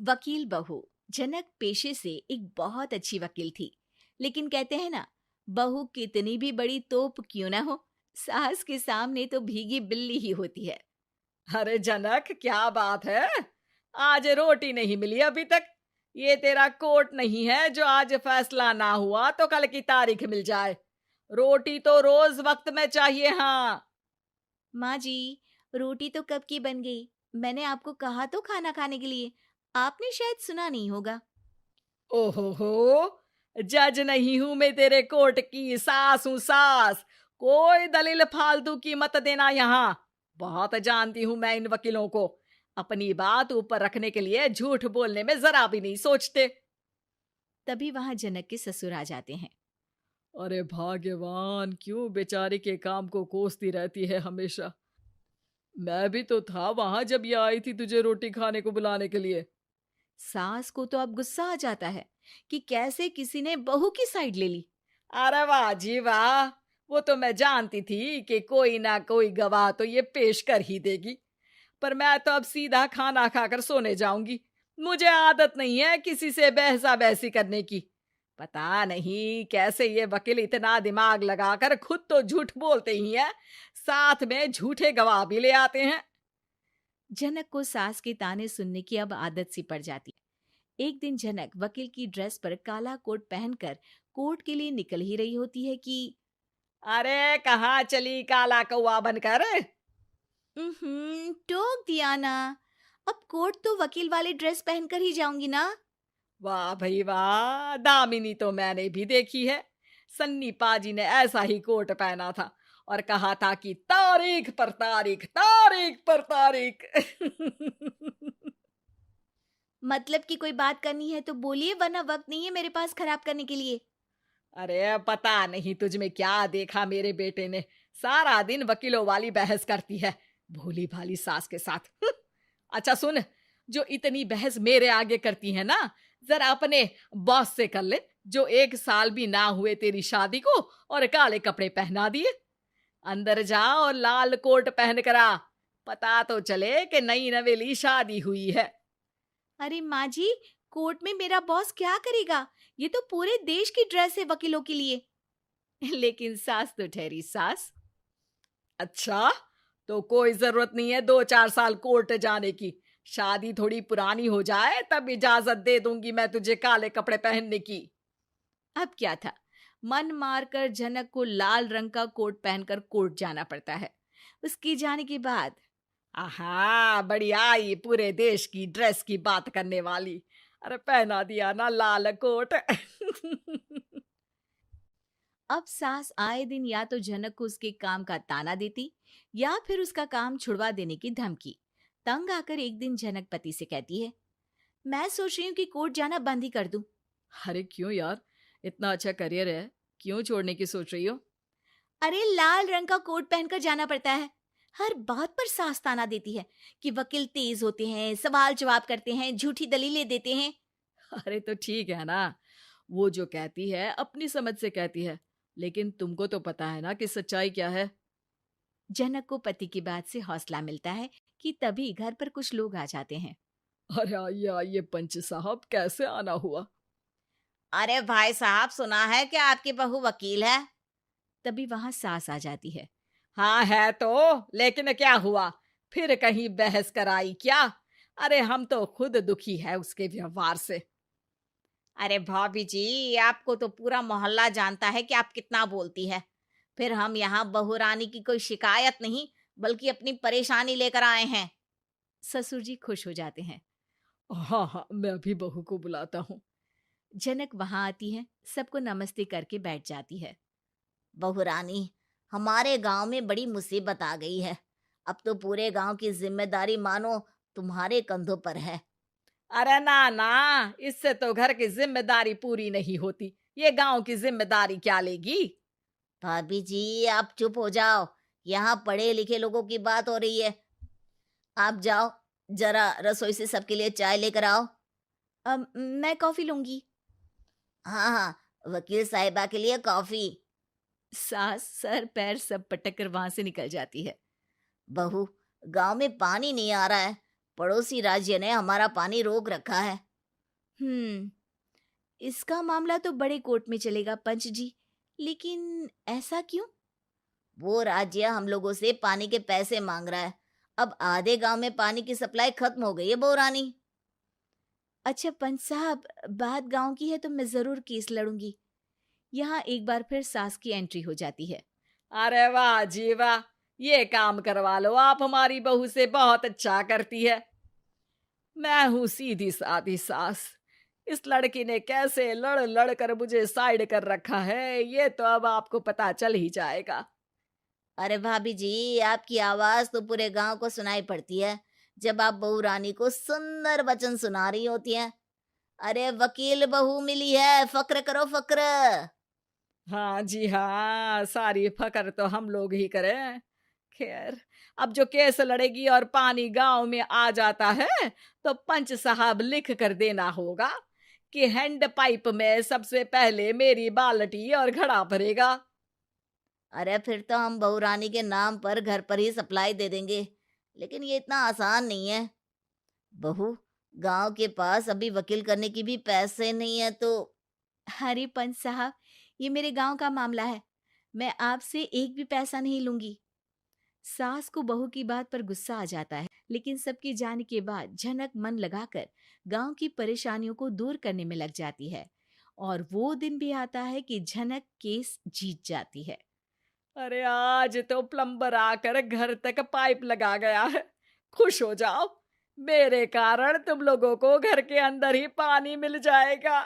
वकील बहू। जनक पेशे से एक बहुत अच्छी वकील थी, लेकिन कहते हैं ना, बहू कितनी भी बड़ी तोप क्यों ना हो, सास के सामने तो भीगी बिल्ली ही होती है। अरे जनक, क्या बात है? आज रोटी नहीं मिली अभी तक। ये तेरा कोर्ट नहीं है जो आज फैसला ना हुआ तो कल की तारीख मिल जाए। रोटी तो रोज वक्त में चाहिए। हाँ। माँ जी, रोटी तो कब की बन गई। मैंने आपको कहा तो खाना खाने के लिए, आपने शायद सुना नहीं होगा। ओहो हो, जज नहीं हूं मैं तेरे कोर्ट की, सास हूं सास। कोई दलील फालतू की मत देना यहाँ। बहुत जानती हूं मैं इन वकीलों को। अपनी बात ऊपर रखने के लिए झूठ बोलने में जरा भी नहीं सोचते। तभी वहां जनक के ससुर आ जाते हैं। अरे भाग्यवान, क्यों बेचारी के काम को कोसती रहती है हमेशा। मैं भी तो था वहां जब ये आई थी तुझे रोटी खाने को बुलाने के लिए। सास को तो अब गुस्सा आ जाता है कि कैसे किसी ने बहू की साइड ले ली। अरे वाह जी वाह, वो तो मैं जानती थी कि कोई ना कोई गवाह तो ये पेश कर ही देगी। पर मैं तो अब सीधा खाना खाकर सोने जाऊंगी। मुझे आदत नहीं है किसी से बहसा बहसी करने की। पता नहीं कैसे ये वकील इतना दिमाग लगाकर खुद तो झूठ बोलते ही हैं, साथ में झूठे गवाह भी ले आते हैं। जनक को सास के ताने सुनने की अब आदत सी पड़ जाती है। एक दिन जनक वकील की ड्रेस पर काला कोट पहनकर कोर्ट के लिए निकल ही रही होती है कि अरे कहाँ चली काला कौवा बनकर? टोक दिया ना। अब कोर्ट तो वकील वाली ड्रेस पहनकर ही जाऊंगी ना। वाह भाई वाह, दामिनी तो मैंने भी देखी है। सन्नी पाजी ने ऐसा ही कोट पहना था और कहा था कि तारीख पर तारीख, तारीख पर तारीख। मतलब कि कोई बात करनी है तो बोलिए, वरना वक्त नहीं है मेरे पास खराब करने के लिए। अरे पता नहीं तुझ में क्या देखा मेरे बेटे ने, सारा दिन वकीलों वाली बहस करती है, भोली भाली सास के साथ। अच्छा सुन, जो इतनी बहस मेरे आगे करती है ना, जरा अपने बॉस से कर ले, जो 1 साल भी ना हुए तेरी शादी को और काले कपड़े पहना दिए। अंदर जा और लाल कोट पहन कर आ, पता तो चले कि नई नवेली शादी हुई है। अरे माँ जी, कोर्ट में मेरा बॉस क्या करेगा? ये तो पूरे देश की ड्रेस है वकीलों के लिए। लेकिन सास तो ठहरी सास। अच्छा, तो कोई जरूरत नहीं है 2-4 साल कोर्ट जाने की। शादी थोड़ी पुरानी हो जाए तब इजाजत दे दूंगी मैं तुझे काले कपड़े पहनने की। अब क्या था, मन मारकर जनक को लाल रंग का कोट पहनकर कोर्ट जाना पड़ता है। उसके जाने के बाद आहा, बड़ी आई पूरे देश की ड्रेस की बात करने वाली। अरे पहना दिया ना लाल कोट। अब सास आए दिन या तो जनक को उसके काम का ताना देती, या फिर उसका काम छुड़वा देने की धमकी। तंग आकर एक दिन जनक पति से कहती है, मैं सोच रही हूँ कि कोर्ट जाना बंद ही कर दूं। अरे क्यों यार, इतना अच्छा करियर है, क्यों छोड़ने की सोच रही हो? अरे लाल रंग का कोट पहनकर जाना पड़ता है। हर बात पर सास ताना देती है कि वकील तेज होते हैं, सवाल जवाब करते हैं, झूठी दलीलें देते हैं। अरे तो ठीक है ना, वो जो कहती है अपनी समझ से कहती है, लेकिन तुमको तो पता है ना कि सच्चाई क्या है। जनक को पति की बात से हौसला मिलता है कि तभी घर पर कुछ लोग आ जाते हैं। अरे आइए आइए पंच साहब, कैसे आना हुआ? अरे भाई साहब, सुना है कि आपकी बहू वकील है। तभी वहां सास आ जाती है। हाँ है तो, लेकिन क्या हुआ? फिर कहीं बहस कराई क्या? अरे हम तो खुद दुखी है उसके व्यवहार से। अरे भाभी जी, आपको तो पूरा मोहल्ला जानता है कि आप कितना बोलती है। फिर हम यहाँ बहू रानी की कोई शिकायत नहीं, बल्कि अपनी परेशानी लेकर आए हैं। ससुर जी खुश हो जाते हैं। हाँ हाँ, मैं अभी बहू को बुलाता हूँ। जनक वहां आती है, सबको नमस्ते करके बैठ जाती है। बहू रानी, हमारे गांव में बड़ी मुसीबत आ गई है। अब तो पूरे गांव की जिम्मेदारी मानो तुम्हारे कंधों पर है। अरे ना ना, इससे तो घर की जिम्मेदारी पूरी नहीं होती, ये गांव की जिम्मेदारी क्या लेगी? भाभी जी, आप चुप हो जाओ। यहाँ पढ़े लिखे लोगों की बात हो रही है। आप जाओ, जरा रसोई से सबके लिए चाय लेकर आओ। मैं कॉफी लूंगी। हाँ हाँ, वकील साहिबा के लिए कॉफी। सास सर पैर सब पटक कर वहां से निकल जाती है। बहू, गांव में पानी नहीं आ रहा है, पड़ोसी राज्य ने हमारा पानी रोक रखा है। इसका मामला तो बड़े कोर्ट में चलेगा पंच जी, लेकिन ऐसा क्यों? वो राज्य हम लोगों से पानी के पैसे मांग रहा है। अब आधे गांव में पानी की सप्लाई खत्म हो गई है बहुरानी। अच्छा पंच साहब, बात गांव की है तो मैं जरूर केस लड़ूंगी। यहाँ एक बार फिर सास की एंट्री हो जाती है। अरे वाह जी वाह, ये काम करवा लो, आप हमारी बहू से बहुत अच्छा करती है। मैं हूं सीधी सादी सास। इस लड़की ने कैसे लड़ लड़ कर मुझे साइड कर रखा है, ये तो अब आपको पता चल ही जाएगा। अरे भाभी जी, आपकी आवाज तो पूरे गांव को सुनाई पड़ती है जब आप बहू रानी को सुंदर वचन सुना रही होती हैं। अरे वकील बहू मिली है, फक्र करो फक्र। हाँ जी हाँ, सारी फकर तो हम लोग ही करें। खैर, अब जो केस लड़ेगी और पानी गांव में आ जाता है तो पंच साहब लिख कर देना होगा कि हैंड पाइप में सबसे पहले मेरी बाल्टी और घड़ा भरेगा। अरे फिर तो हम बहू रानी के नाम पर घर पर ही सप्लाई दे देंगे, लेकिन ये इतना आसान नहीं है। बहू, गांव के पास अभी वकील करने की भी पैसे नहीं है तो। अरे पंच साहब, ये मेरे गांव का मामला है, मैं आपसे एक भी पैसा नहीं लूंगी। सास को बहू की बात पर गुस्सा आ जाता है, लेकिन सबके जाने के बाद झनक मन लगाकर गांव की परेशानियों को दूर करने में लग जाती है। और वो दिन भी आता है कि झनक केस जीत जाती है। अरे आज तो प्लम्बर आकर घर तक पाइप लगा गया है। खुश हो जाओ, मेरे कारण तुम लोगों को घर के अंदर ही पानी मिल जाएगा।